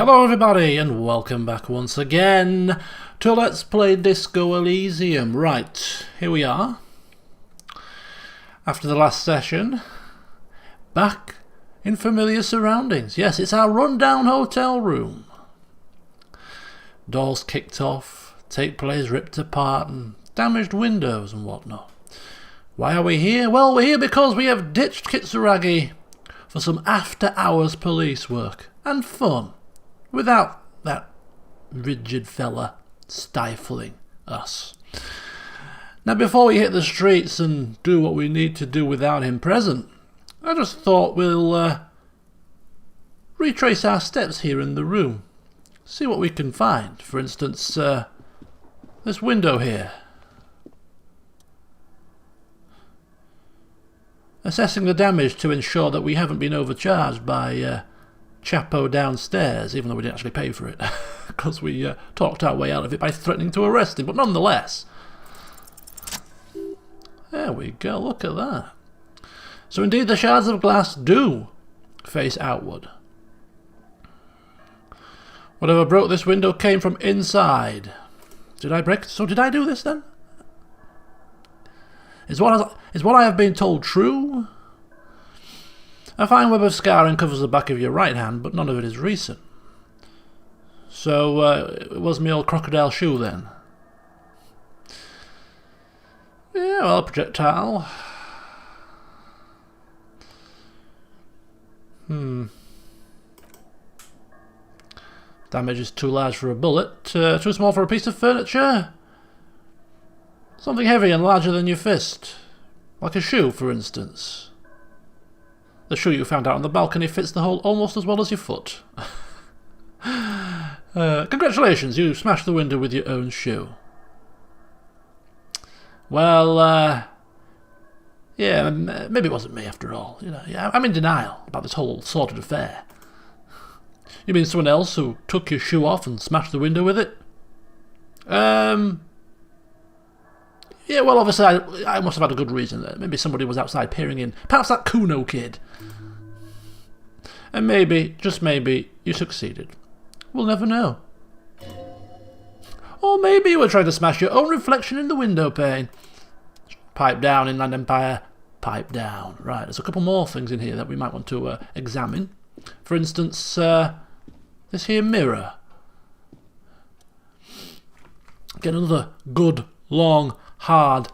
Hello everybody and welcome back once again to Let's Play Disco Elysium. Right, here we are. After the last session, back in familiar surroundings. Yes, it's our rundown hotel room. Doors kicked off, tape players ripped apart and damaged windows and whatnot. Why are we here? Well, we're here because we have ditched Kitsuragi for some after-hours police work and fun. Without that rigid fella stifling us. Now before we hit the streets and do what we need to do without him present, I just thought we'll retrace our steps here in the room. See what we can find. For instance, this window here. Assessing the damage to ensure that we haven't been overcharged by Chapo downstairs, even though we didn't actually pay for it, because we talked our way out of it by threatening to arrest him, but nonetheless. There we go, look at that. So indeed the shards of glass do face outward. Whatever broke this window came from inside. Did I break? So did I do this then? Is what I have been told true? A fine web of scarring covers the back of your right hand, but none of it is recent. So, it was my old crocodile shoe then. Yeah, well, projectile. Damage is too large for a bullet, too small for a piece of furniture. Something heavy and larger than your fist. Like a shoe, for instance. The shoe you found out on the balcony fits the hole almost as well as your foot. Congratulations, you smashed the window with your own shoe. Well, yeah, maybe it wasn't me after all. You know, yeah, I'm in denial about this whole sordid affair. You mean someone else who took your shoe off and smashed the window with it? Yeah, well, obviously I must have had a good reason there. Maybe somebody was outside peering in. Perhaps that Kuno kid. And maybe, just maybe, you succeeded. We'll never know. Or maybe you were trying to smash your own reflection in the window pane. Pipe down, Inland Empire. Pipe down. Right, there's a couple more things in here that we might want to examine. For instance, this here mirror. Get another good, long, hard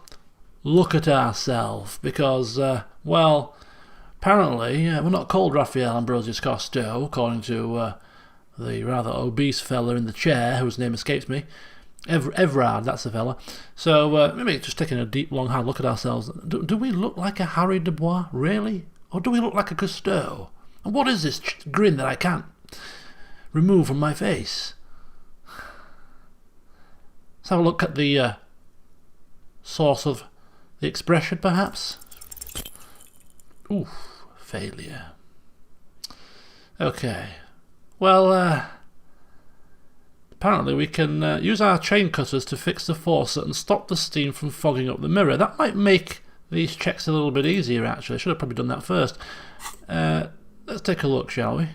look at ourselves, because, well, apparently we're not called Raphael Ambrosius Costo, according to the rather obese fella in the chair, whose name escapes me. Everard, that's the fella. So maybe just taking a deep, long, hard look at ourselves. Do we look like a Harry Dubois, really? Or do we look like a Cousteau? And what is this grin that I can't remove from my face? Let's have a look at the source of the expression, perhaps. Oof, failure. Okay. Well, apparently we can use our chain cutters to fix the faucet and stop the steam from fogging up the mirror. That might make these checks a little bit easier, actually. I should have probably done that first. Let's take a look, shall we?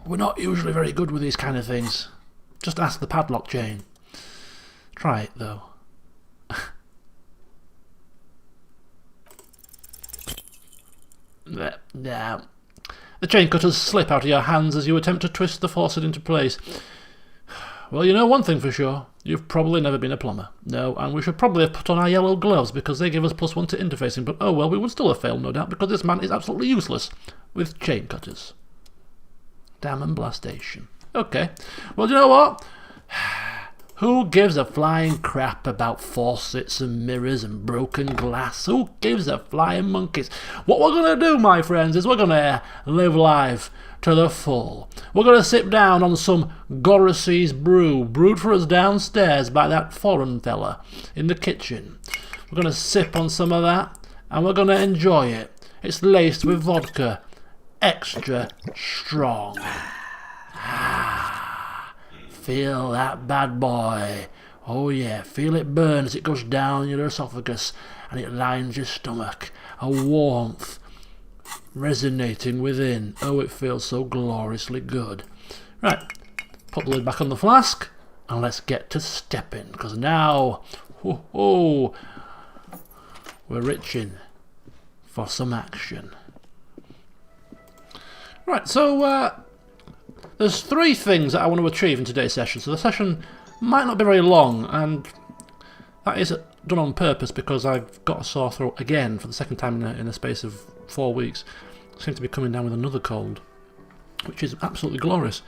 We're not usually very good with these kind of things. Just ask the padlock chain. Try it, though. Now, the chain cutters slip out of your hands as you attempt to twist the faucet into place. Well, you know one thing for sure. You've probably never been a plumber. No, and we should probably have put on our yellow gloves because they give us +1 to interfacing, but oh well, we would still have failed, no doubt, because this man is absolutely useless with chain cutters. Damn and blastation. Okay, well, you know what? Who gives a flying crap about faucets and mirrors and broken glass? Who gives a flying monkeys? What we're going to do, my friends, is we're going to live life to the full. We're going to sit down on some Gorseys brew, brewed for us downstairs by that foreign fella in the kitchen. We're going to sip on some of that, and we're going to enjoy it. It's laced with vodka. Extra strong. Feel that bad boy. Oh yeah, feel it burn as it goes down your esophagus and it lines your stomach. A warmth resonating within. Oh, it feels so gloriously good. Right, put the lid back on the flask, and let's get to stepping, because now, we're itching for some action. Right, so there's 3 things that I want to achieve in today's session. So the session might not be very long, and that is done on purpose because I've got a sore throat again for the second time in a space of 4 weeks. I seem to be coming down with another cold, which is absolutely glorious.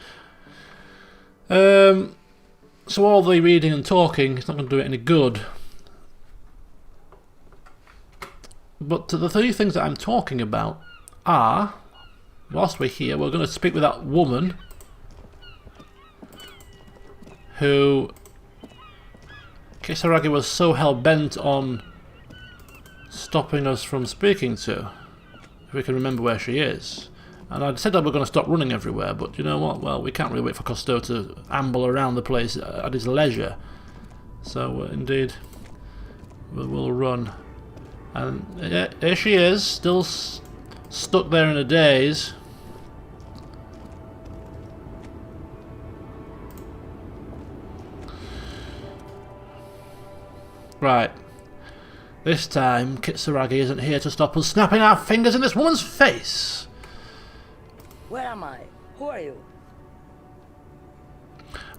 So all the reading and talking is not going to do it any good. But the 3 things that I'm talking about are, whilst we're here, we're going to speak with that woman who Kitsuragi was so hell-bent on stopping us from speaking to, if we can remember where she is. And I'd said that we're going to stop running everywhere, but you know what? Well, we can't really wait for Cousteau to amble around the place at his leisure. So, indeed, we'll run. And here she is, still stuck there in a daze. Right. This time, Kitsuragi isn't here to stop us snapping our fingers in this woman's face. Where am I? Who are you?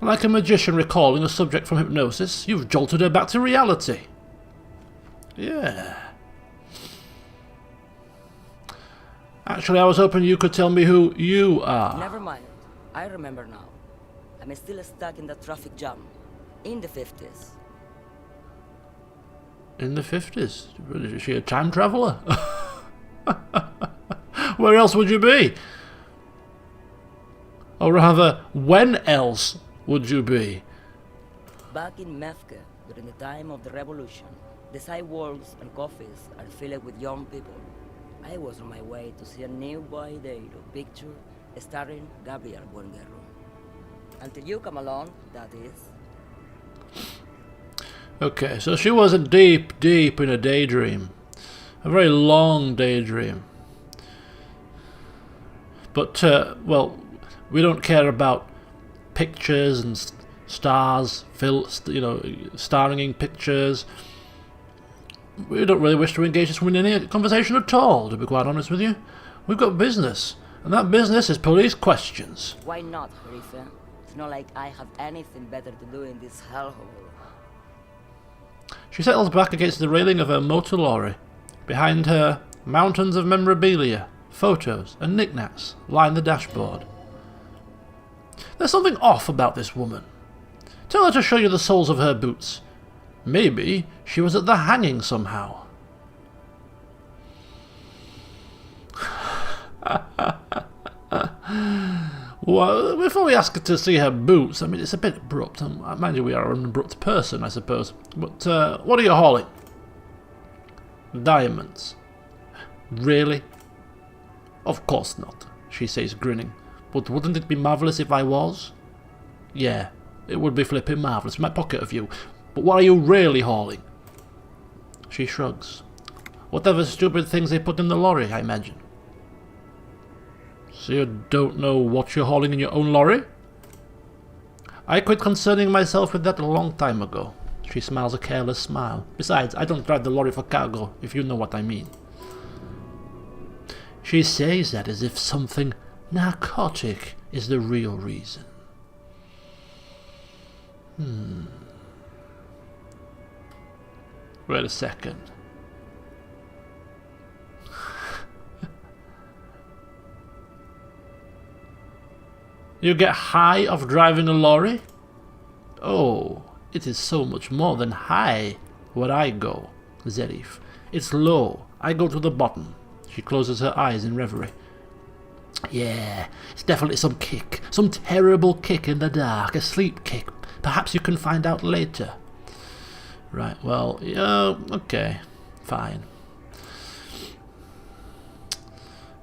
Like a magician recalling a subject from hypnosis, you've jolted her back to reality. Yeah. Actually, I was hoping you could tell me who you are. Never mind. I remember now. I'm still stuck in the traffic jam. In the 50s. In the 50s? Is she a time traveller? Where else would you be? Or rather, when else would you be? Back in Mefke, during the time of the revolution, the sidewalks and coffees are filled with young people. I was on my way to see a new Boydero picture starring Gabriel Buenguerro. Until you come along, that is. Okay, so she was deep in a daydream. A very long daydream. But, well, we don't care about pictures and stars, starring in pictures. We don't really wish to engage this woman in any conversation at all, to be quite honest with you. We've got business, and that business is police questions. Why not, Rife? It's not like I have anything better to do in this hellhole. She settles back against the railing of her motor lorry. Behind her, mountains of memorabilia, photos, and knickknacks line the dashboard. There's something off about this woman. Tell her to show you the soles of her boots. Maybe she was at the hanging somehow. Well, before we ask her to see her boots, I mean, it's a bit abrupt. Mind you, we are an abrupt person, I suppose. But what are you hauling? Diamonds. Really? Of course not, she says, grinning. But wouldn't it be marvellous if I was? Yeah, it would be flipping marvellous. My pocket of you. But what are you really hauling? She shrugs. Whatever stupid things they put in the lorry, I imagine. So you don't know what you're hauling in your own lorry? I quit concerning myself with that a long time ago. She smiles a careless smile. Besides, I don't drive the lorry for cargo, if you know what I mean. She says that as if something narcotic is the real reason. Wait a second. You get high off driving a lorry? Oh, it is so much more than high where I go, Zerif. It's low. I go to the bottom. She closes her eyes in reverie. Yeah, it's definitely some kick. Some terrible kick in the dark. A sleep kick. Perhaps you can find out later. Right, well, yeah, okay. Fine.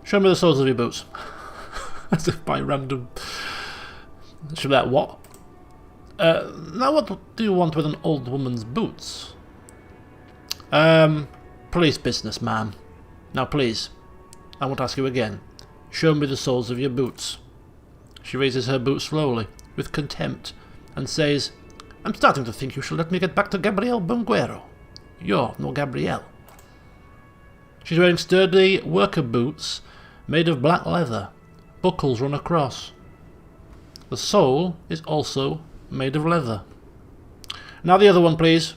Show me the soles of your boots. As if by random... Should that what? Now what do you want with an old woman's boots? Police business, ma'am. Now please, I won't ask you again. Show me the soles of your boots. She raises her boot slowly, with contempt, and says, I'm starting to think you should let me get back to Gabrielle Bunguero. You're no Gabrielle. She's wearing sturdy worker boots made of black leather. Buckles run across. The sole is also made of leather. Now the other one, please.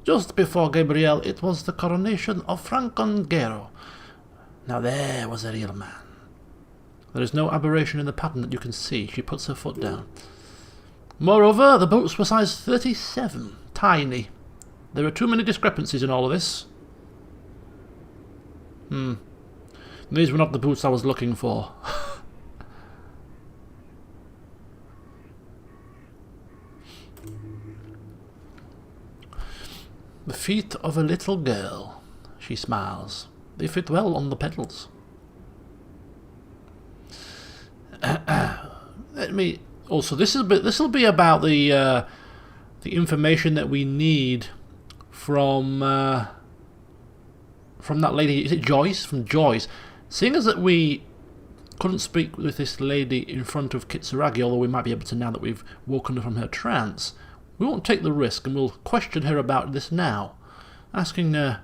Just before Gabrielle, it was the coronation of Francongero. Now there was a real man. There is no aberration in the pattern that you can see. She puts her foot down. Moreover, the boots were size 37. Tiny. There are too many discrepancies in all of this. These were not the boots I was looking for. The feet of a little girl. She smiles. They fit well on the pedals. Let me. Also, this will be about the information that we need from that lady. Is it Joyce? From Joyce. Seeing as that we couldn't speak with this lady in front of Kitsuragi, although we might be able to now that we've woken her from her trance, we won't take the risk and we'll question her about this now, asking her,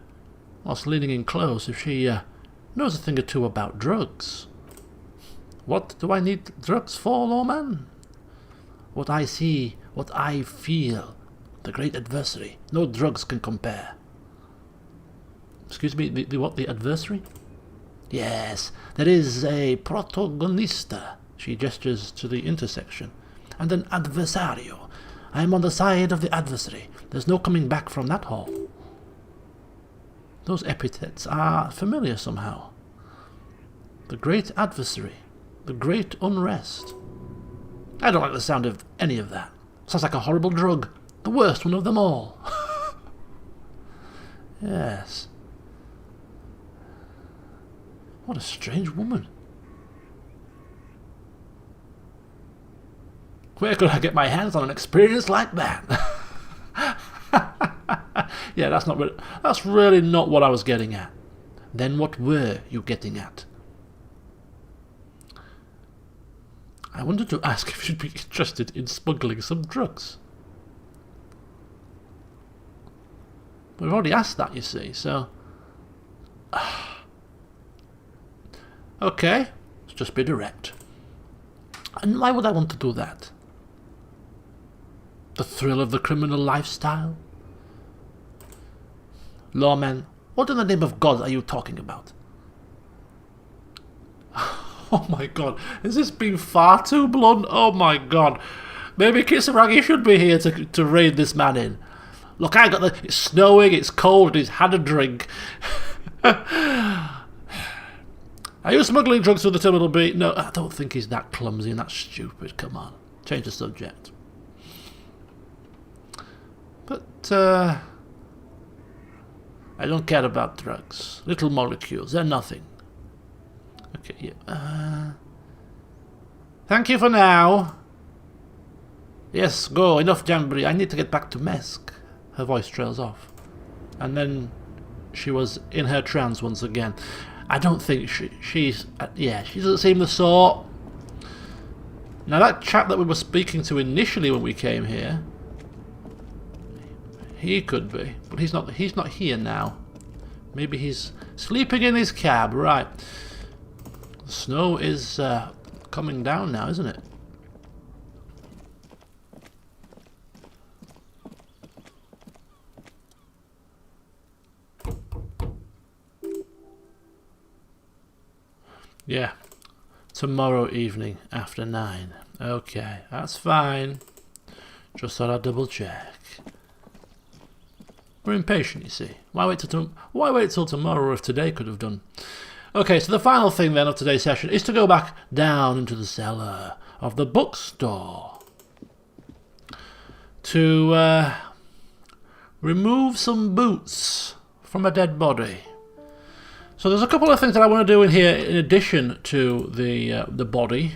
whilst leaning in close, if she knows a thing or two about drugs. What do I need drugs for, lawman? What I see, what I feel, the great adversary. No drugs can compare. Excuse me, the what? The adversary? Yes, there is a protagonista. She gestures to the intersection. And an adversario. I am on the side of the adversary. There's no coming back from that hall. Those epithets are familiar somehow. The great adversary. The great unrest. I don't like the sound of any of that. Sounds like a horrible drug. The worst one of them all. Yes. What a strange woman. Where could I get my hands on an experience like that? Yeah, that's really not what I was getting at. Then what were you getting at? I wanted to ask if you'd be interested in smuggling some drugs. We've already asked that, you see, so... Okay, let's just be direct. And why would I want to do that? The thrill of the criminal lifestyle? Lawman, what in the name of God are you talking about? Oh my god, has this been far too blunt? Oh my god. Maybe Kitsuragi should be here to rein this man in. Look, it's snowing, it's cold, he's had a drink. Are you smuggling drugs through the terminal B? No, I don't think he's that clumsy and that stupid. Come on, change the subject. But, I don't care about drugs. Little molecules, they're nothing. Okay, yeah. Thank you for now. Yes, go, enough jamboree. I need to get back to Mesk. Her voice trails off. And then she was in her trance once again. I don't think she's... yeah, she doesn't seem the sort. Now that chap that we were speaking to initially when we came here, he could be, but he's not here now. Maybe he's sleeping in his cab, right. The snow is coming down now, isn't it? Yeah, tomorrow evening after 9. Okay, that's fine. Just thought I'd double check. We're impatient, you see. Why wait till tomorrow if today could have done? Okay, so the final thing then of today's session is to go back down into the cellar of the bookstore to remove some boots from a dead body. So there's a couple of things that I want to do in here in addition to the body.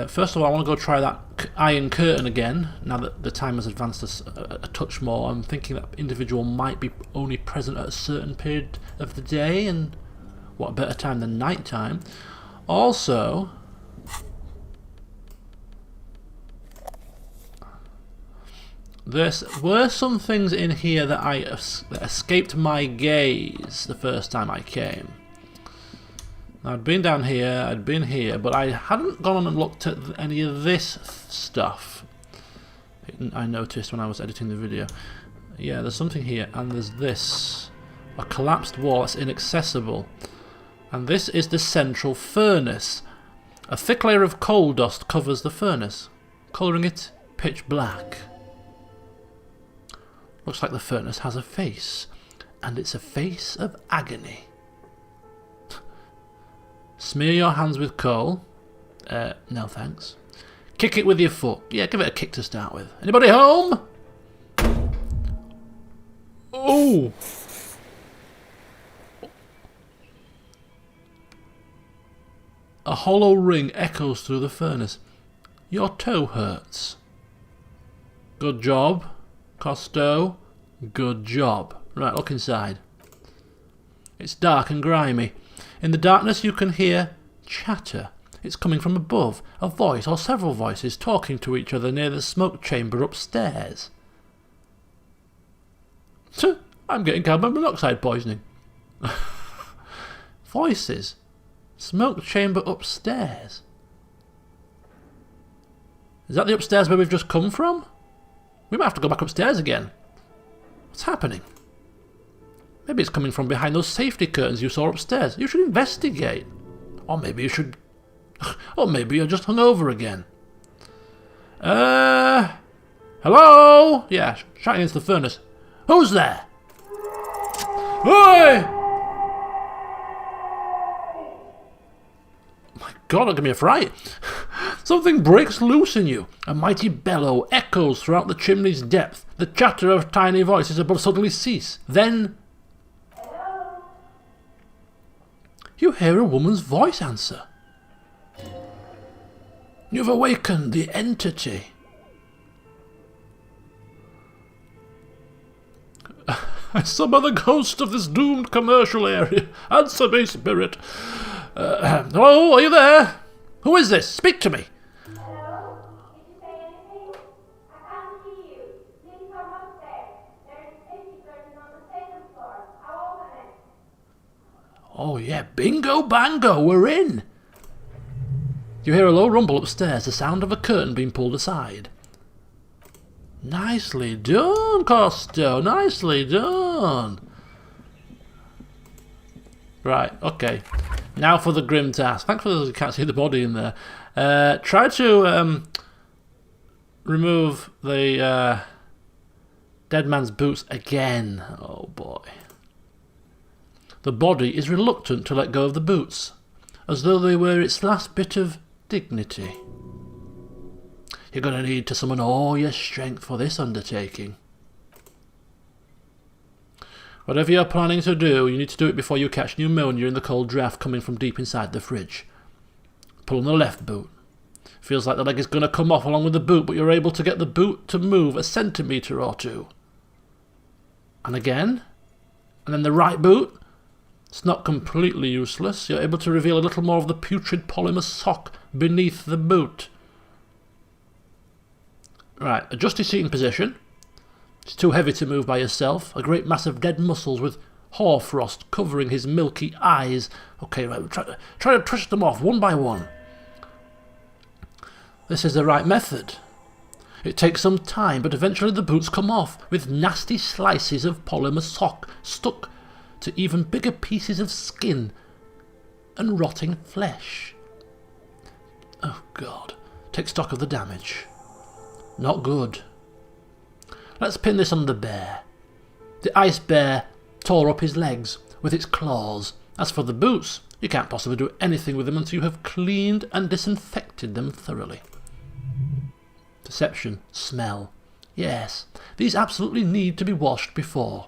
First of all, I want to go try that iron curtain again, now that the time has advanced a touch more. I'm thinking that individual might be only present at a certain period of the day, and what better time than night time. Also, There were some things in here that that escaped my gaze the first time I came. I'd been down here, I'd been here, but I hadn't gone on and looked at any of this stuff. I noticed when I was editing the video. Yeah, there's something here, and there's this. A collapsed wall that's inaccessible. And this is the central furnace. A thick layer of coal dust covers the furnace, colouring it pitch black. Looks like the furnace has a face, and it's a face of agony. Smear your hands with coal. No thanks. Kick it with your foot. Yeah, give it a kick to start with. Anybody home? Oh! A hollow ring echoes through the furnace. Your toe hurts. Good job, Costo. Good job. Right, look inside. It's dark and grimy. In the darkness you can hear chatter. It's coming from above. A voice or several voices talking to each other near the smoke chamber upstairs. I'm getting carbon monoxide poisoning. Voices. Smoke chamber upstairs. Is that the upstairs where we've just come from? We might have to go back upstairs again. What's happening? Maybe it's coming from behind those safety curtains you saw upstairs. You should investigate. Or maybe you should... Or maybe you're just hungover again. Hello? Yeah, shouting into the furnace. Who's there? Oi! My God, don't give me a fright. Something breaks loose in you. A mighty bellow echoes throughout the chimney's depth. The chatter of tiny voices above suddenly cease. Then... you hear a woman's voice answer. You've awakened the entity. I summon the ghost of this doomed commercial area. Answer me, spirit. Hello, are you there? Who is this? Speak to me. Hello? Did you say anything? I can't hear you. Please come upstairs. There is a safety curtain on the second floor. I'll open it. Oh yeah, bingo bango, we're in. You hear a low rumble upstairs, the sound of a curtain being pulled aside. Nicely done, Costo, nicely done. Right, okay. Now for the grim task. Thankfully you can't see the body in there. Try to remove the dead man's boots again. Oh boy. The body is reluctant to let go of the boots, as though they were its last bit of dignity. You're going to need to summon all your strength for this undertaking. Whatever you're planning to do, you need to do it before you catch pneumonia in the cold draft coming from deep inside the fridge. Pull on the left boot. Feels like the leg is going to come off along with the boot, but you're able to get the boot to move a centimetre or two. And again. And then the right boot. It's not completely useless. You're able to reveal a little more of the putrid polymer sock beneath the boot. Right, adjust your seating position. It's too heavy to move by yourself. A great mass of dead muscles with hoarfrost covering his milky eyes. Okay, right, try to twist them off one by one. This is the right method. It takes some time, but eventually the boots come off with nasty slices of polymer sock stuck to even bigger pieces of skin and rotting flesh. Oh God, take stock of the damage. Not good. Let's pin this on the bear. The ice bear tore up his legs with its claws. As for the boots, you can't possibly do anything with them until you have cleaned and disinfected them thoroughly. Perception, smell. Yes, these absolutely need to be washed before.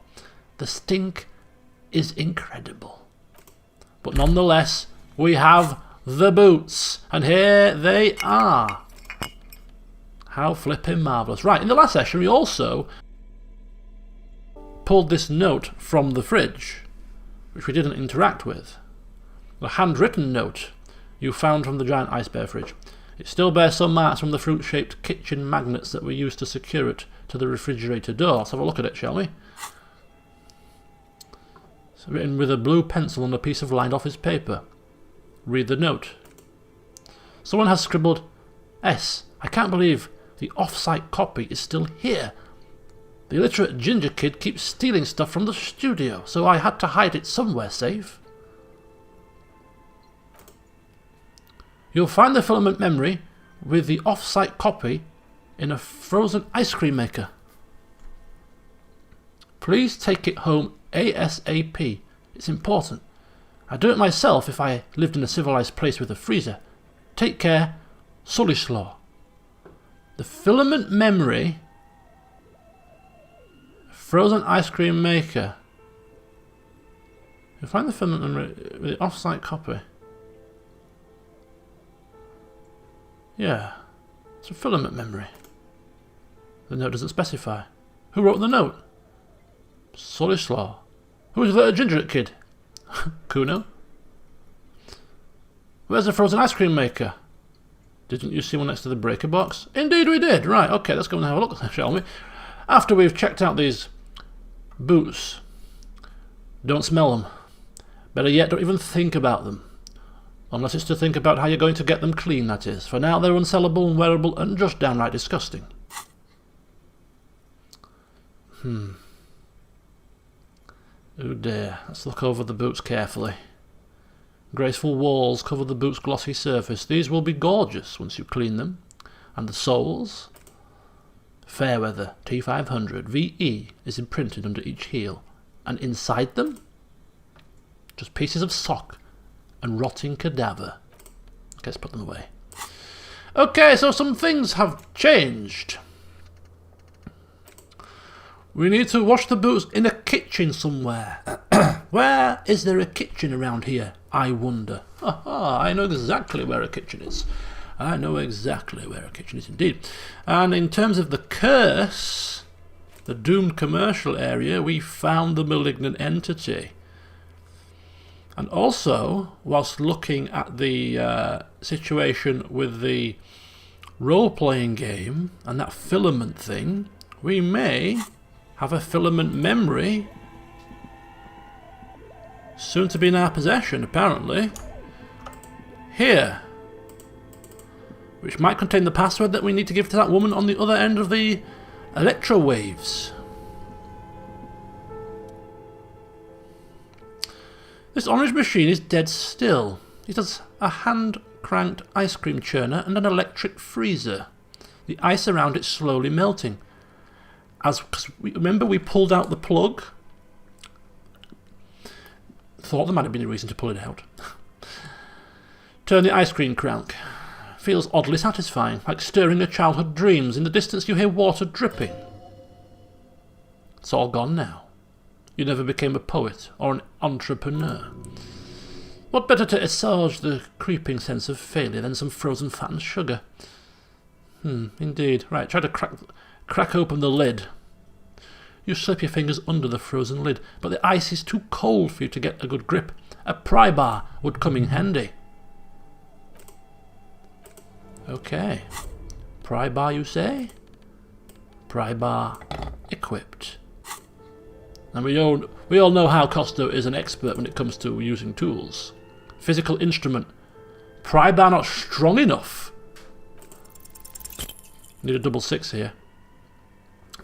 The stink is incredible. But nonetheless, we have the boots. And here they are. How flipping marvellous. Right, in the last session we also pulled this note from the fridge, which we didn't interact with. A handwritten note you found from the giant ice bear fridge. It still bears some marks from the fruit-shaped kitchen magnets that were used to secure it to the refrigerator door. Let's have a look at it, shall we? It's written with a blue pencil on a piece of lined office paper. Read the note. Someone has scribbled, S. I can't believe the off-site copy is still here. The illiterate ginger kid keeps stealing stuff from the studio, so I had to hide it somewhere safe. You'll find the filament memory with the off-site copy in a frozen ice cream maker. Please take it home ASAP. It's important. I'd do it myself if I lived in a civilized place with a freezer. Take care, Sullyslaw. The filament memory, frozen ice cream maker. You'll find the filament memory with the off-site copy. Yeah, it's a filament memory. The note doesn't specify. Who wrote the note? Sullyslaw. Who is the ginger kid? Kuno? Where's the frozen ice cream maker? Didn't you see one next to the breaker box? Indeed we did. Right, okay, let's go and have a look, shall we? After we've checked out these boots. Don't smell them. Better yet, don't even think about them. Unless it's to think about how you're going to get them clean, that is. For now, they're unsellable, unwearable, and just downright disgusting. Oh dear, let's look over the boots carefully. Graceful walls cover the boot's glossy surface. These will be gorgeous once you clean them. And the soles? Fairweather T500 VE is imprinted under each heel. And inside them? Just pieces of sock and rotting cadaver. Okay, let's put them away. Okay, so some things have changed. We need to wash the boots in a kitchen somewhere. Where is there a kitchen around here, I wonder? I know exactly where a kitchen is. I know exactly where a kitchen is indeed. And in terms of the curse, the doomed commercial area, we found the malignant entity. And also, whilst looking at the situation with the role-playing game and that filament thing, we may have a filament memory soon to be in our possession, apparently. Here. Which might contain the password that we need to give to that woman on the other end of the electro waves. This orange machine is dead still. It has a hand-cranked ice cream churner and an electric freezer. The ice around it slowly melting. Remember we pulled out the plug? Thought there might have been a reason to pull it out. Turn the ice cream crank. Feels oddly satisfying, like stirring your childhood dreams. In the distance you hear water dripping. It's all gone now. You never became a poet or an entrepreneur. What better to assuage the creeping sense of failure than some frozen fat and sugar? Indeed. Right, try to crack open the lid. You slip your fingers under the frozen lid, but the ice is too cold for you to get a good grip. A pry bar would come in handy. Okay. Pry bar, you say? Pry bar equipped. And we all know how Costo is an expert when it comes to using tools. Physical instrument. Pry bar not strong enough. Need a double 6 here.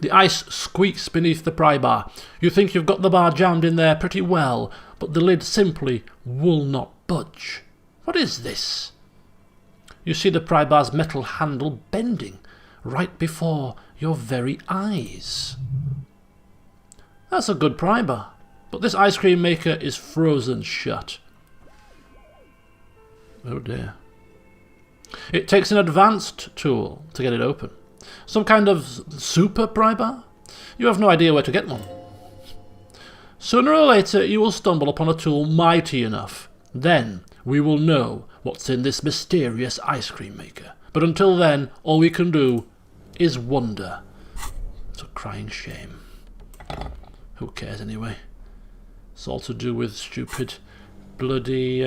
The ice squeaks beneath the pry bar. You think you've got the bar jammed in there pretty well, but the lid simply will not budge. What is this? You see the pry bar's metal handle bending right before your very eyes. That's a good pry bar, but this ice cream maker is frozen shut. Oh dear. It takes an advanced tool to get it open. Some kind of super pry bar? You have no idea where to get one. Sooner or later you will stumble upon a tool mighty enough. Then we will know what's in this mysterious ice cream maker. But until then, all we can do is wonder. It's a crying shame. Who cares anyway? It's all to do with stupid bloody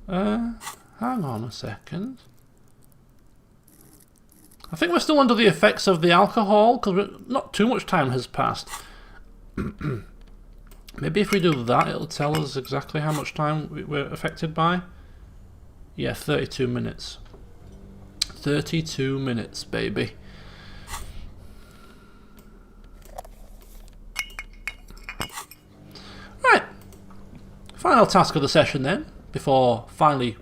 Hang on a second. I think we're still under the effects of the alcohol, because not too much time has passed. Maybe if we do that, it'll tell us exactly how much time we're affected by. Yeah, 32 minutes. 32 minutes, baby. Right. Final task of the session then, before finally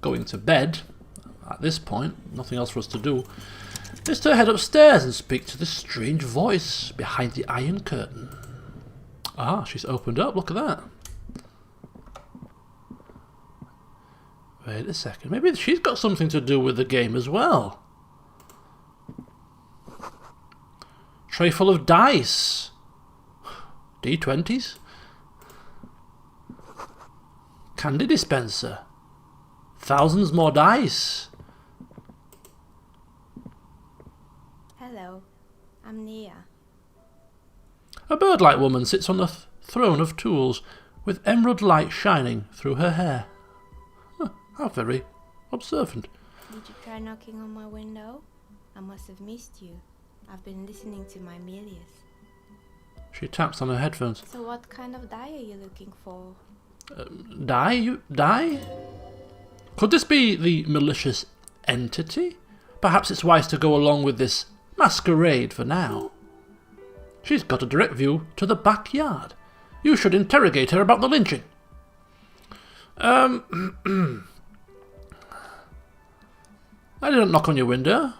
going to bed. At this point, nothing else for us to do, is to head upstairs and speak to this strange voice behind the iron curtain. Ah, she's opened up, look at that. Wait a second, maybe she's got something to do with the game as well. Tray full of dice. D20s. Candy dispenser. Thousands more dice. Hello, I'm Nia. A bird-like woman sits on a throne of tools, with emerald light shining through her hair. Huh, how very observant. Did you try knocking on my window? I must have missed you. I've been listening to my Melius. She taps on her headphones. So what kind of die are you looking for? Die? Could this be the malicious entity? Perhaps it's wise to go along with this masquerade for now. She's got a direct view to the backyard. You should interrogate her about the lynching. I didn't knock on your window.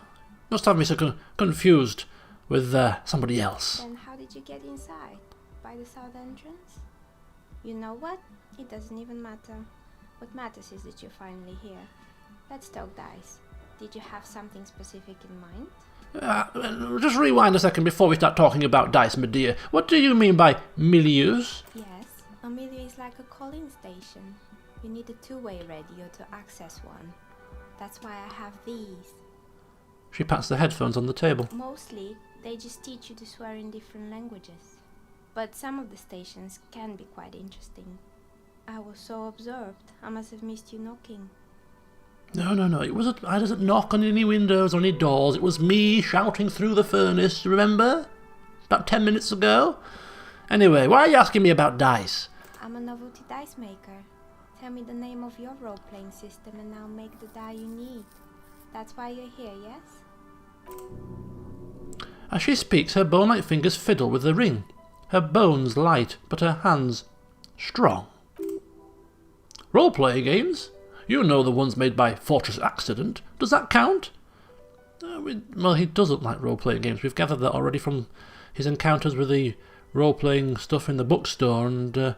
Must have me so confused with somebody else. Then how did you get inside? By the south entrance? You know what? It doesn't even matter. What matters is that you're finally here. Let's talk dice. Did you have something specific in mind? Just rewind a second before we start talking about dice, my dear. What do you mean by milieux? Yes, a milieu is like a calling station. You need a two-way radio to access one. That's why I have these. She pats the headphones on the table. Mostly, they just teach you to swear in different languages. But some of the stations can be quite interesting. I was so absorbed, I must have missed you knocking. No. I didn't knock on any windows or any doors. It was me shouting through the furnace, remember? About 10 minutes ago. Anyway, why are you asking me about dice? I'm a novelty dice maker. Tell me the name of your role-playing system and I'll make the die you need. That's why you're here, yes? As she speaks, her bone-like fingers fiddle with the ring. Her bones light, but her hands strong. Role-playing games? You know the ones made by Fortress Accident. Does that count? Well, he doesn't like role-playing games. We've gathered that already from his encounters with the role-playing stuff in the bookstore and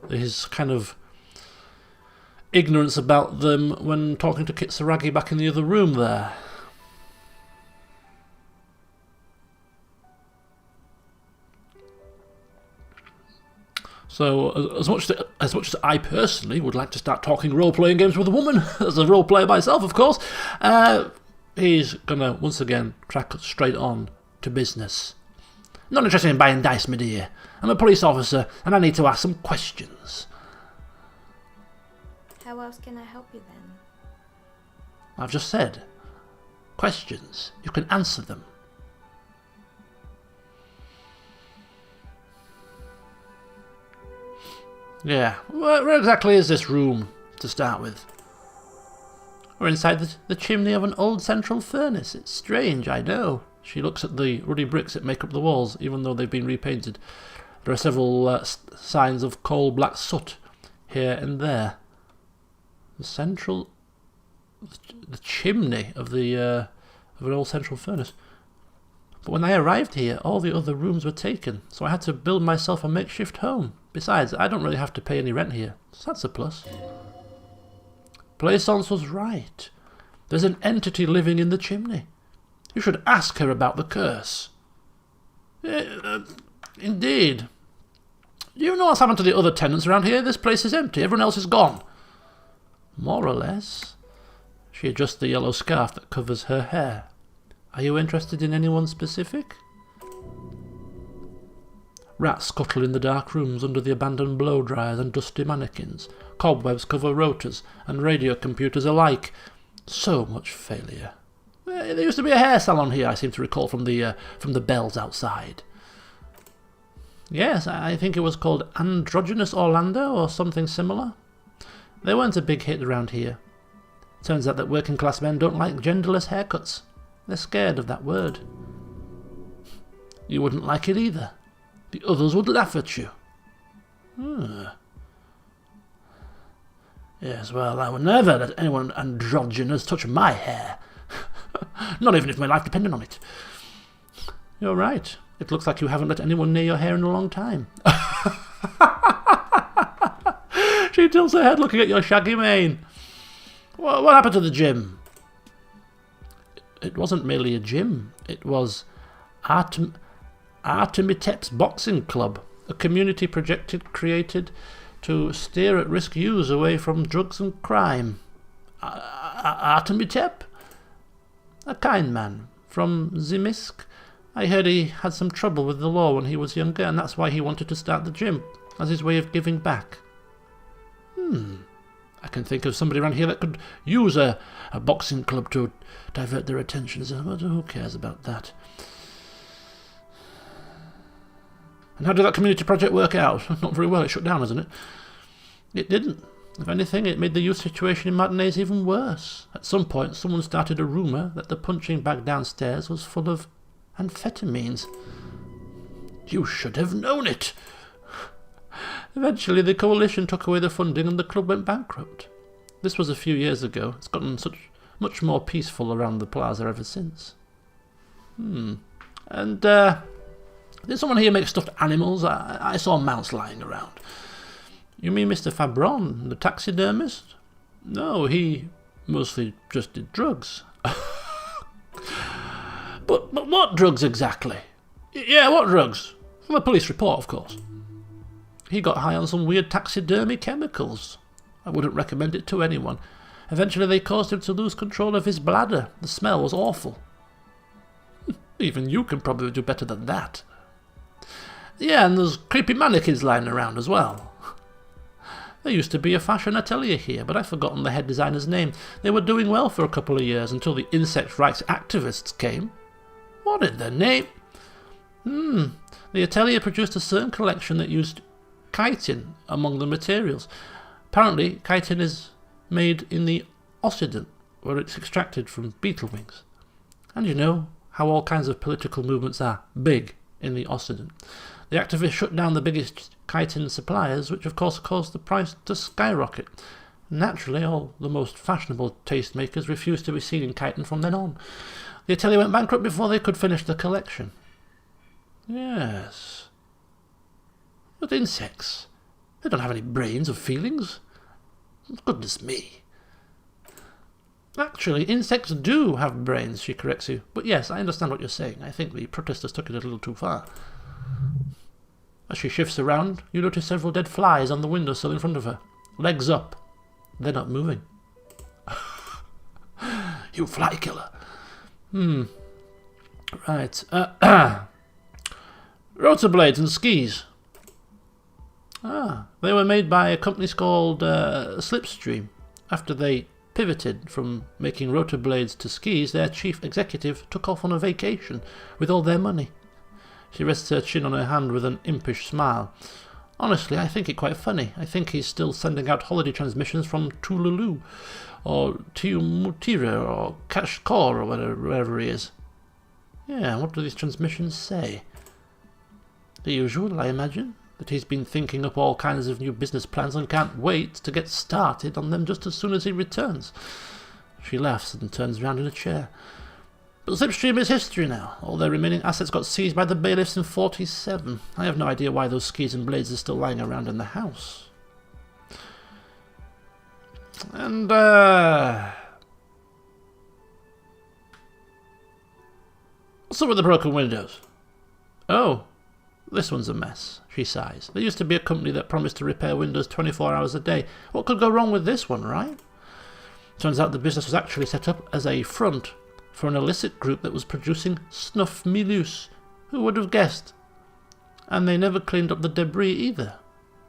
his kind of ignorance about them when talking to Kitsuragi back in the other room there. So, as much as I personally would like to start talking role-playing games with a woman, as a role-player myself, of course, he's gonna once again crack straight on to business. Not interested in buying dice, my dear. I'm a police officer, and I need to ask some questions. How else can I help you then? I've just said. Questions. You can answer them. Yeah, where exactly is this room, to start with? We're inside the chimney of an old central furnace. It's strange, I know. She looks at the ruddy bricks that make up the walls, even though they've been repainted. There are several signs of coal-black soot here and there. The chimney of an old central furnace. But when I arrived here, all the other rooms were taken, so I had to build myself a makeshift home. Besides, I don't really have to pay any rent here, so that's a plus. Plaisance was right. There's an entity living in the chimney. You should ask her about the curse. Indeed. Do you know what's happened to the other tenants around here? This place is empty. Everyone else is gone. More or less. She adjusts the yellow scarf that covers her hair. Are you interested in anyone specific? Rats scuttle in the dark rooms under the abandoned blow-dryers and dusty mannequins. Cobwebs cover rotors and radio computers alike. So much failure. There used to be a hair salon here, I seem to recall from the bells outside. Yes, I think it was called Androgynous Orlando or something similar. They weren't a big hit around here. Turns out that working class men don't like genderless haircuts. They're scared of that word. You wouldn't like it either. The others would laugh at you. Yes, well, I would never let anyone androgynous touch my hair. Not even if my life depended on it. You're right. It looks like you haven't let anyone near your hair in a long time. She tilts her head looking at your shaggy mane. What happened to the gym? It wasn't merely a gym. It was Artemitep's Boxing Club, a community project created to steer at-risk youths away from drugs and crime. Artemitep? A kind man from Zimisk. I heard he had some trouble with the law when he was younger, and that's why he wanted to start the gym, as his way of giving back. I can think of somebody around here that could use a boxing club to divert their attentions, but who cares about that? And how did that community project work out? Not very well. It shut down, hasn't it? It didn't. If anything, it made the youth situation in Martinez even worse. At some point, someone started a rumour that the punching bag downstairs was full of amphetamines. You should have known it. Eventually, the coalition took away the funding and the club went bankrupt. This was a few years ago. It's gotten much more peaceful around the plaza ever since. And, did someone here make stuffed animals? I saw mounts lying around. You mean Mr. Fabron, the taxidermist? No, he mostly just did drugs. But what drugs exactly? Yeah, what drugs? From a police report, of course. He got high on some weird taxidermy chemicals. I wouldn't recommend it to anyone. Eventually they caused him to lose control of his bladder. The smell was awful. Even you can probably do better than that. Yeah, and there's creepy mannequins lying around as well. There used to be a fashion atelier here, but I've forgotten the head designer's name. They were doing well for a couple of years until the insect rights activists came. What in the name? The atelier produced a certain collection that used chitin among the materials. Apparently, chitin is made in the Occident, where it's extracted from beetle wings. And you know how all kinds of political movements are big in the Occident. The activists shut down the biggest chitin suppliers, which of course caused the price to skyrocket. Naturally, all the most fashionable tastemakers refused to be seen in chitin from then on. The atelier went bankrupt before they could finish the collection. Yes. But insects, they don't have any brains or feelings. Goodness me. Actually, insects do have brains, she corrects you. But yes, I understand what you're saying. I think the protesters took it a little too far. As she shifts around, you notice several dead flies on the windowsill in front of her. Legs up. They're not moving. You fly killer. Right. Rotorblades and skis. They were made by a company called Slipstream. After they pivoted from making rotor blades to skis, their chief executive took off on a vacation with all their money. She rests her chin on her hand with an impish smile. Honestly, I think it quite funny. I think he's still sending out holiday transmissions from Tululu, or Tiumutira, or Kashkor, or wherever he is. Yeah, what do these transmissions say? The usual, I imagine. That he's been thinking up all kinds of new business plans and can't wait to get started on them just as soon as he returns. She laughs and turns round in a chair. But Slipstream is history now. All their remaining assets got seized by the bailiffs in 47. I have no idea why those skis and blades are still lying around in the house. And, what's up with the broken windows? Oh, this one's a mess, she sighs. There used to be a company that promised to repair windows 24 hours a day. What could go wrong with this one, right? Turns out the business was actually set up as a front for an illicit group that was producing snuff milius. Who would have guessed? And they never cleaned up the debris either.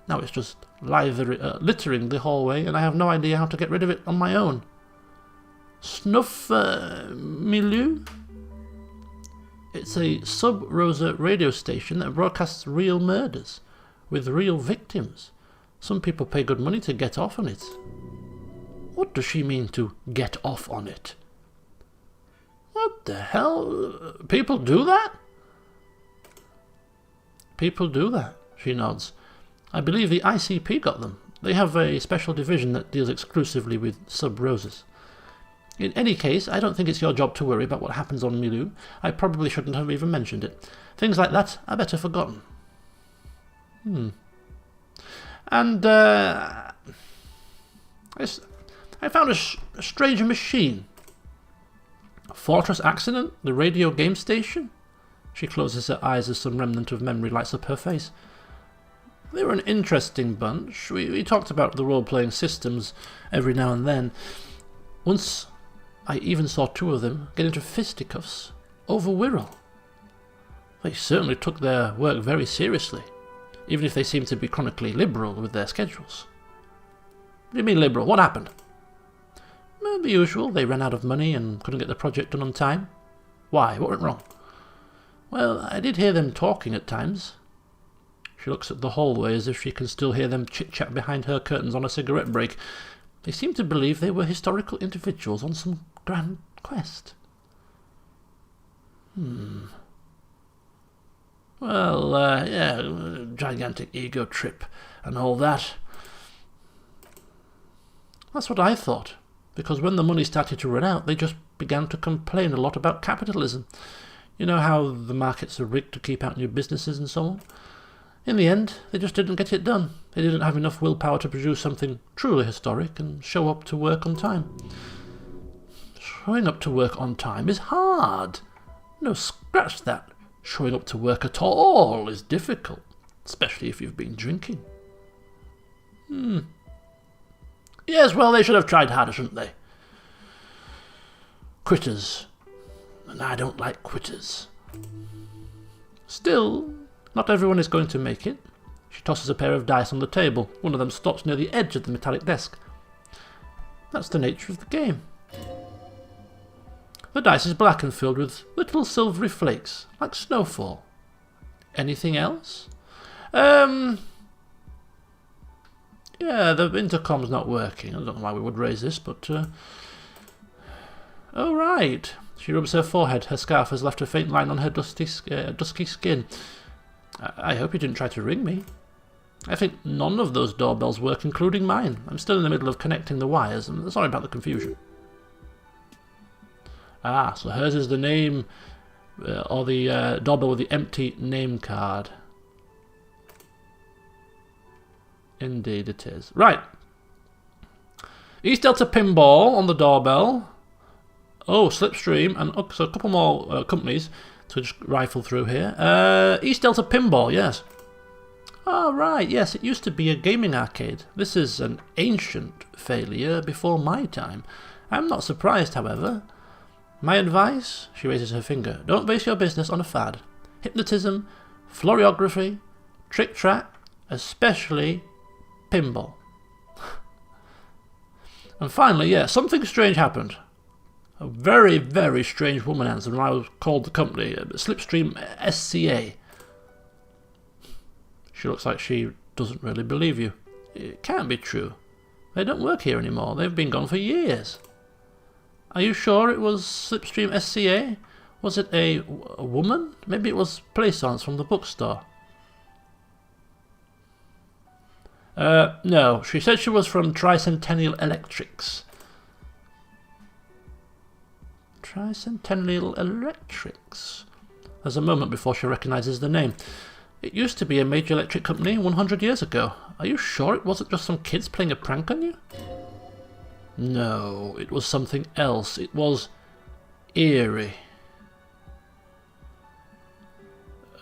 Now it's just littering the hallway, and I have no idea how to get rid of it on my own. Snuff milieu? It's a sub-Rosa radio station that broadcasts real murders, with real victims. Some people pay good money to get off on it. What does she mean to get off on it? What the hell? People do that? People do that, she nods. I believe the ICP got them. They have a special division that deals exclusively with sub-Rosas. In any case, I don't think it's your job to worry about what happens on Milu. I probably shouldn't have even mentioned it. Things like that are better forgotten. And, I found a strange machine. Fortress Accident? The radio game station? She closes her eyes as some remnant of memory lights up her face. They were an interesting bunch. We talked about the role-playing systems every now and then. Once I even saw two of them get into fisticuffs over Wirral. They certainly took their work very seriously, even if they seemed to be chronically liberal with their schedules. What do you mean liberal? What happened? Well, the usual. They ran out of money and couldn't get the project done on time. Why? What went wrong? Well, I did hear them talking at times. She looks at the hallway as if she can still hear them chit-chat behind her curtains on a cigarette break. They seem to believe they were historical individuals on some grand quest. Well, yeah, gigantic ego trip and all that. That's what I thought, because when the money started to run out, they just began to complain a lot about capitalism. You know how the markets are rigged to keep out new businesses and so on? In the end, they just didn't get it done. They didn't have enough willpower to produce something truly historic and show up to work on time. Showing up to work on time is hard. No, scratch that. Showing up to work at all is difficult, especially if you've been drinking. Yes, well, they should have tried harder, shouldn't they? Quitters. And I don't like quitters. Still, not everyone is going to make it. She tosses a pair of dice on the table. One of them stops near the edge of the metallic desk. That's the nature of the game. The dice is black and filled with little silvery flakes, like snowfall. Anything else? Yeah, the intercom's not working. I don't know why we would raise this, but... Oh, right. She rubs her forehead. Her scarf has left a faint line on her dusky skin. I hope you didn't try to ring me. I think none of those doorbells work, including mine. I'm still in the middle of connecting the wires. I'm sorry about the confusion. Ah, so hers is the name, or the doorbell with the empty name card. Indeed it is. Right. East Delta Pinball on the doorbell. Oh, Slipstream, and so a couple more companies to just rifle through here. East Delta Pinball, yes. Oh, right, yes, it used to be a gaming arcade. This is an ancient failure before my time. I'm not surprised, however. My advice? She raises her finger. Don't base your business on a fad. Hypnotism, floriography, trick-track, especially pinball. And finally, yeah, something strange happened. A very, very strange woman answered when I called the company, Slipstream SCA. She looks like she doesn't really believe you. It can't be true. They don't work here anymore. They've been gone for years. Are you sure it was Slipstream SCA? Was it a woman? Maybe it was Plaisance from the bookstore. No. She said she was from Tricentennial Electrics. Tricentennial Electrics. There's a moment before she recognises the name. It used to be a major electric company 100 years ago. Are you sure it wasn't just some kids playing a prank on you? No, it was something else. It was eerie.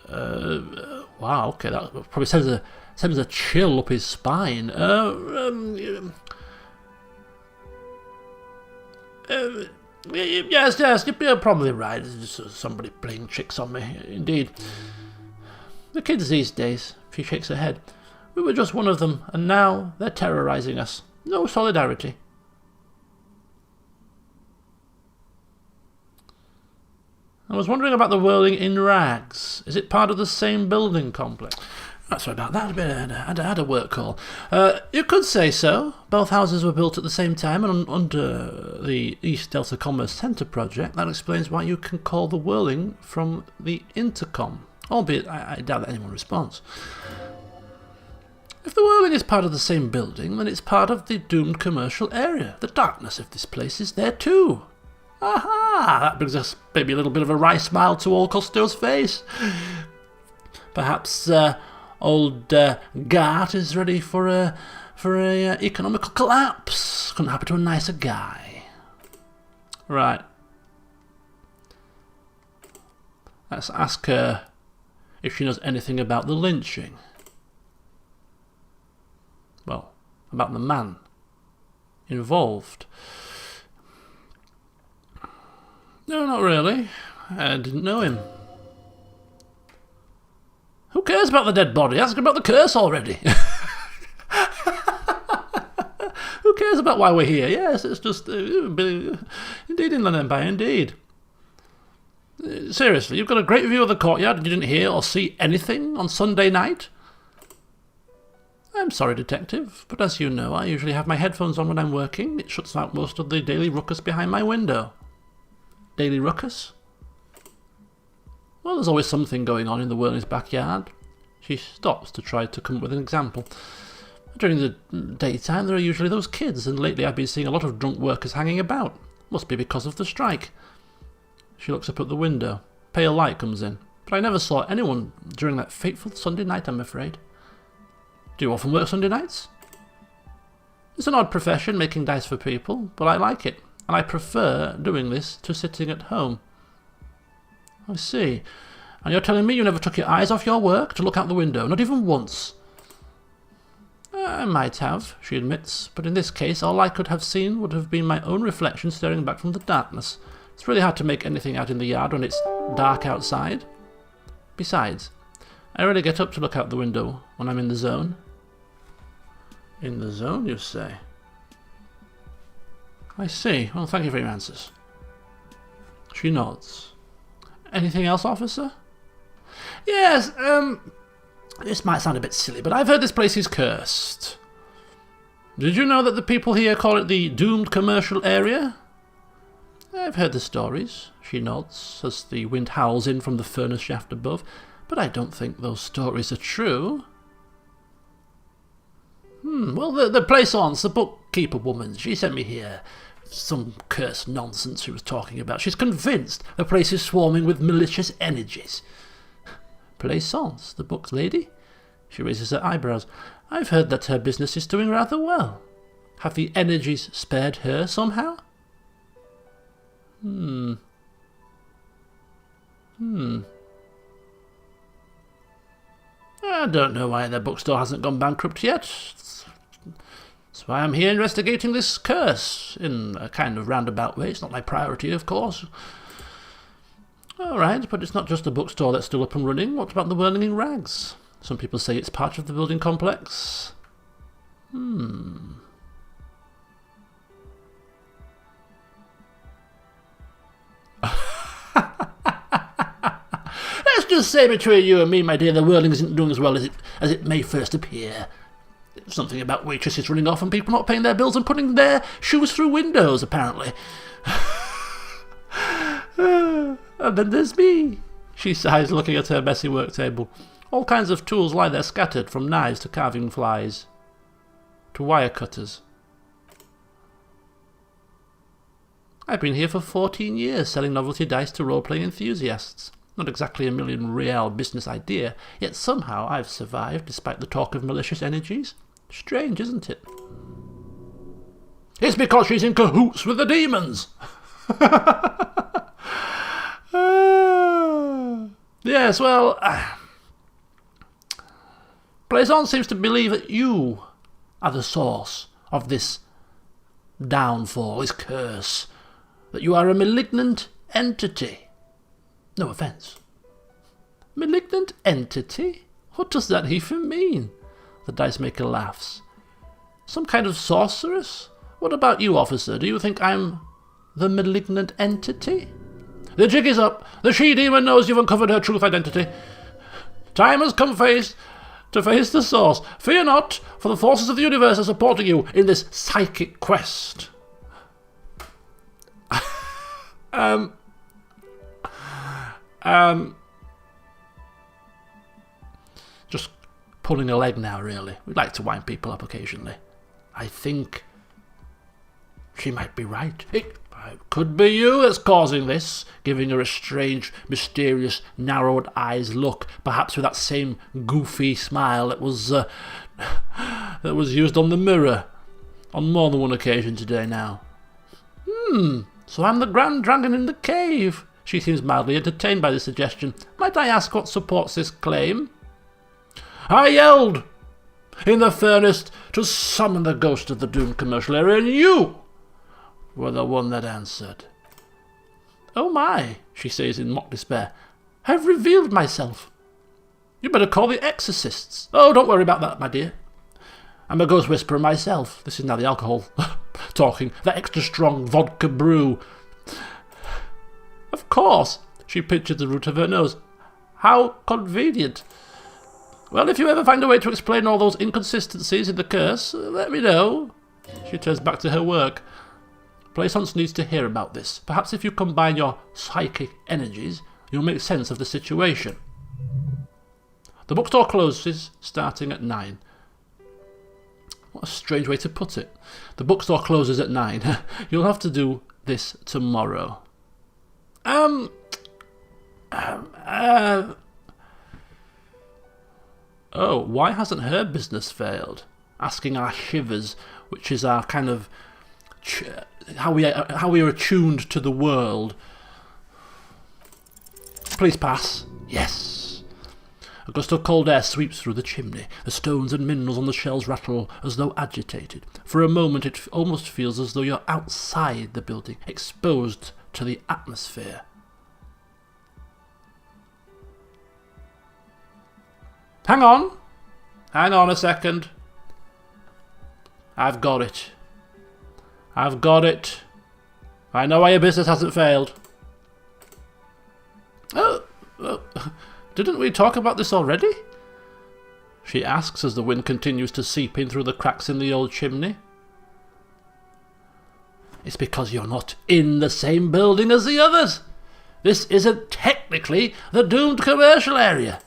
Wow, okay, that probably sends a chill up his spine. Yes, you're probably right. It's just somebody playing tricks on me, indeed. The kids these days, she shakes her head. We were just one of them, and now they're terrorizing us. No solidarity. I was wondering about the whirling in rags. Is it part of the same building complex? Sorry about that. I had a work call. You could say so. Both houses were built at the same time and under the East Delta Commerce Centre project. That explains why you can call the whirling from the intercom. Albeit, I doubt that anyone responds. If the whirling is part of the same building, then it's part of the doomed commercial area. The darkness of this place is there too. Aha! That brings us maybe a little bit of a wry smile to old Costello's face. Perhaps old Gart is ready for a economical collapse. Couldn't happen to a nicer guy. Right. Let's ask her if she knows anything about the lynching. Well, about the man involved. No, not really. I didn't know him. Who cares about the dead body? Ask about the curse already. Who cares about why we're here? Yes, it's just... indeed, Inland Empire, indeed. Seriously, you've got a great view of the courtyard and you didn't hear or see anything on Sunday night? I'm sorry, Detective, but as you know, I usually have my headphones on when I'm working. It shuts out most of the daily ruckus behind my window. Daily ruckus? Well, there's always something going on in the Whirling's backyard. She stops to try to come up with an example. During the daytime, there are usually those kids, and lately I've been seeing a lot of drunk workers hanging about. Must be because of the strike. She looks up at the window. Pale light comes in. But I never saw anyone during that fateful Sunday night, I'm afraid. Do you often work Sunday nights? It's an odd profession, making dice for people, but I like it, and I prefer doing this to sitting at home. I see. And you're telling me you never took your eyes off your work to look out the window, not even once? I might have, she admits, but in this case all I could have seen would have been my own reflection staring back from the darkness. It's really hard to make anything out in the yard when it's dark outside. Besides, I rarely get up to look out the window when I'm in the zone. In the zone, you say? I see. Well, thank you for your answers. She nods. Anything else, officer? Yes, this might sound a bit silly, but I've heard this place is cursed. Did you know that the people here call it the doomed commercial area? I've heard the stories, she nods, as the wind howls in from the furnace shaft above, but I don't think those stories are true. Well, the plaisance, the bookkeeper woman, she sent me here. Some cursed nonsense she was talking about. She's convinced the place is swarming with malicious energies. Plaisance, the book lady? She raises her eyebrows. I've heard that her business is doing rather well. Have the energies spared her somehow? I don't know why their bookstore hasn't gone bankrupt yet. That's why I'm here investigating this curse, in a kind of roundabout way. It's not my priority, of course. All right, but it's not just the bookstore that's still up and running. What about the whirling in rags? Some people say it's part of the building complex. Let's just say between you and me, my dear, the whirling isn't doing as well as it may first appear. Something about waitresses running off and people not paying their bills and putting their shoes through windows, apparently. And then there's me. She sighs, looking at her messy work table. All kinds of tools lie there scattered, from knives to carving flies to wire cutters. I've been here for 14 years selling novelty dice to role-playing enthusiasts. Not exactly a million real business idea, yet somehow I've survived despite the talk of malicious energies. Strange, isn't it? It's because she's in cahoots with the demons! Yes, well... Plaisance seems to believe that you are the source of this downfall, this curse. That you are a malignant entity. No offence. Malignant entity? What does that even mean? The dice maker laughs. Some kind of sorceress? What about you, officer? Do you think I'm the malignant entity? The jig is up. The she-demon knows you've uncovered her truth identity. Time has come to face the source. Fear not, for the forces of the universe are supporting you in this psychic quest. Just pulling a leg now, really. We'd like to wind people up occasionally. I think she might be right. It could be you that's causing this, giving her a strange, mysterious, narrowed eyes look, perhaps with that same goofy smile that was used on the mirror on more than one occasion today now. So I'm the Grand Dragon in the cave. She seems mildly entertained by the suggestion. Might I ask what supports this claim? I yelled in the furnace to summon the ghost of the doomed commercial area, and you were the one that answered. Oh my, she says in mock despair. I've revealed myself. You better call the exorcists. Oh, don't worry about that, my dear. I'm a ghost whisperer myself. This is now the alcohol talking. That extra strong vodka brew. Of course, she pictured the root of her nose. How convenient. Well, if you ever find a way to explain all those inconsistencies in the curse, let me know. She turns back to her work. Plaisance needs to hear about this. Perhaps if you combine your psychic energies, you'll make sense of the situation. The bookstore closes starting at 9. What a strange way to put it. The bookstore closes at 9. You'll have to do this tomorrow. Oh, why hasn't her business failed? Asking our shivers, which is our kind of how we are attuned to the world. Please pass. Yes. A gust of cold air sweeps through the chimney. The stones and minerals on the shelves rattle as though agitated. For a moment it almost feels as though you're outside the building, exposed to the atmosphere. Hang on a second. I've got it. I know why your business hasn't failed. Oh, didn't we talk about this already? She asks as the wind continues to seep in through the cracks in the old chimney. It's because you're not in the same building as the others. This isn't technically the doomed commercial area.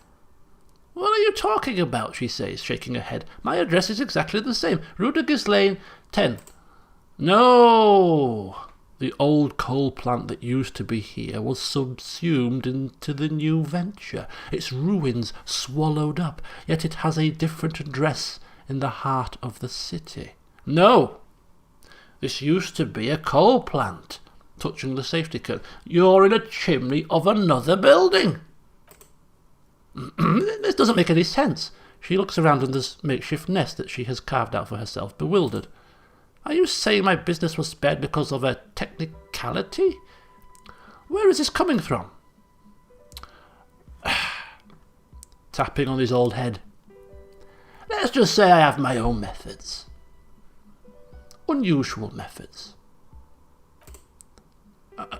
What are you talking about, she says, shaking her head. My address is exactly the same. Rudiger's Lane, 10. No! The old coal plant that used to be here was subsumed into the new venture. Its ruins swallowed up, yet it has a different address in the heart of the city. No! This used to be a coal plant. Touching the safety curtain. You're in a chimney of another building. This doesn't make any sense. She looks around in this makeshift nest that she has carved out for herself, bewildered. Are you saying my business was spared because of a technicality? Where is this coming from? Tapping on his old head. Let's just say I have my own methods. Unusual methods.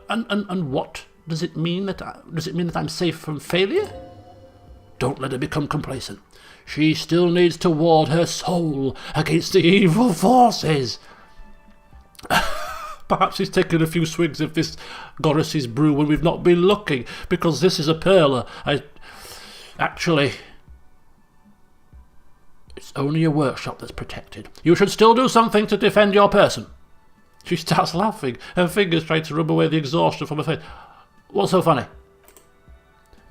And what does it mean that I'm safe from failure? Don't let her become complacent. She still needs to ward her soul against the evil forces. Perhaps he's taken a few swigs of this goddess's brew when we've not been looking, because this is a perler. Actually, it's only a workshop that's protected. You should still do something to defend your person. She starts laughing, her fingers trying to rub away the exhaustion from her face. What's so funny?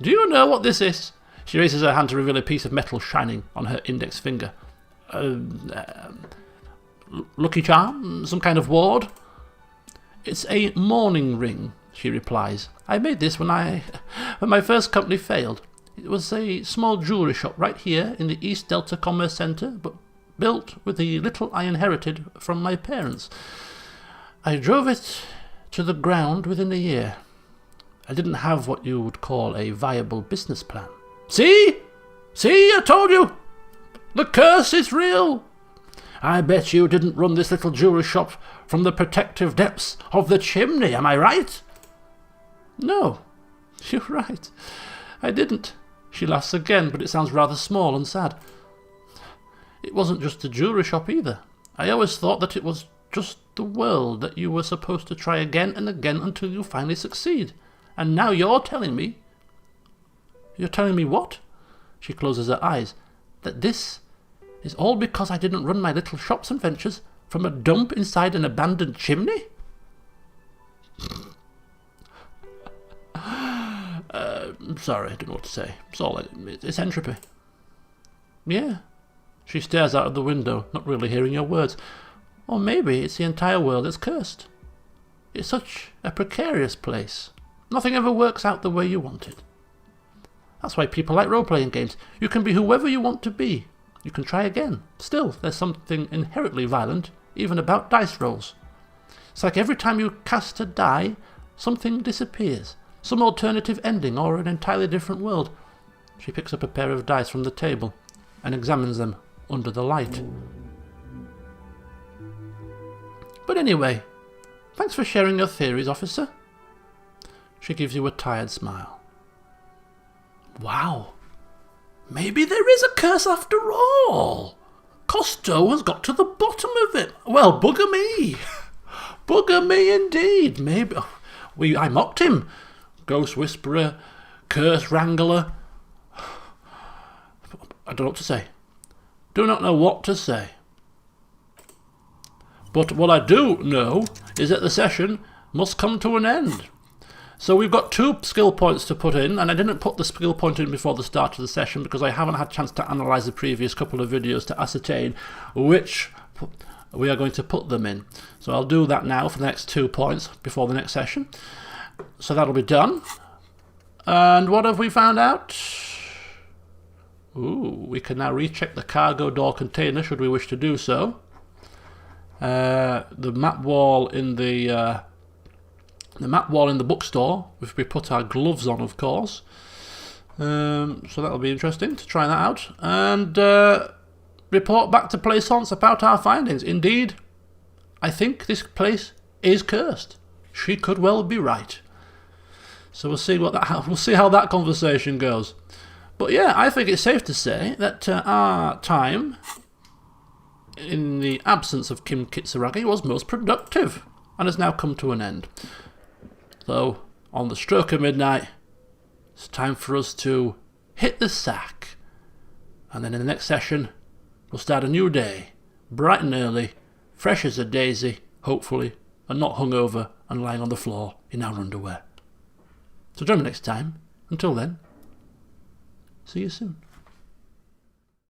Do you know what this is? She raises her hand to reveal a piece of metal shining on her index finger. Lucky charm? Some kind of ward? It's a mourning ring, she replies. I made this when my first company failed. It was a small jewellery shop right here in the East Delta Commerce Centre, but built with the little I inherited from my parents. I drove it to the ground within a year. I didn't have what you would call a viable business plan. See? See, I told you! The curse is real! I bet you didn't run this little jewelry shop from the protective depths of the chimney, am I right? No, you're right. I didn't. She laughs again, but it sounds rather small and sad. It wasn't just a jewelry shop either. I always thought that it was just the world, that you were supposed to try again and again until you finally succeed. And now you're telling me... You're telling me what? She closes her eyes. That this is all because I didn't run my little shops and ventures from a dump inside an abandoned chimney? I'm sorry, I don't know what to say. It's entropy. Yeah. She stares out of the window, not really hearing your words. Or maybe it's the entire world that's cursed. It's such a precarious place. Nothing ever works out the way you want it. That's why people like role-playing games. You can be whoever you want to be. You can try again. Still, there's something inherently violent, even about dice rolls. It's like every time you cast a die, something disappears. Some alternative ending or an entirely different world. She picks up a pair of dice from the table and examines them under the light. But anyway, thanks for sharing your theories, officer. She gives you a tired smile. Wow, maybe there is a curse after all. Costo has got to the bottom of it. Well, bugger me. Bugger me indeed. Maybe I mocked him. Ghost Whisperer, Curse Wrangler. I don't know what to say. Do not know what to say. But what I do know is that the session must come to an end. So we've got 2 skill points to put in, and I didn't put the skill point in before the start of the session because I haven't had a chance to analyse the previous couple of videos to ascertain which we are going to put them in. So I'll do that now for the next 2 points before the next session. So that'll be done. And what have we found out? Ooh, we can now recheck the cargo door container should we wish to do so. The map wall in the bookstore, if we put our gloves on, of course. So that'll be interesting to try that out. And report back to Plaisance about our findings. Indeed, I think this place is cursed. She could well be right. So we'll see how that conversation goes. But yeah, I think it's safe to say that our time in the absence of Kim Kitsuragi was most productive and has now come to an end. So, on the stroke of midnight, it's time for us to hit the sack. And then in the next session, we'll start a new day, bright and early, fresh as a daisy, hopefully, and not hungover and lying on the floor in our underwear. So join me next time. Until then, see you soon.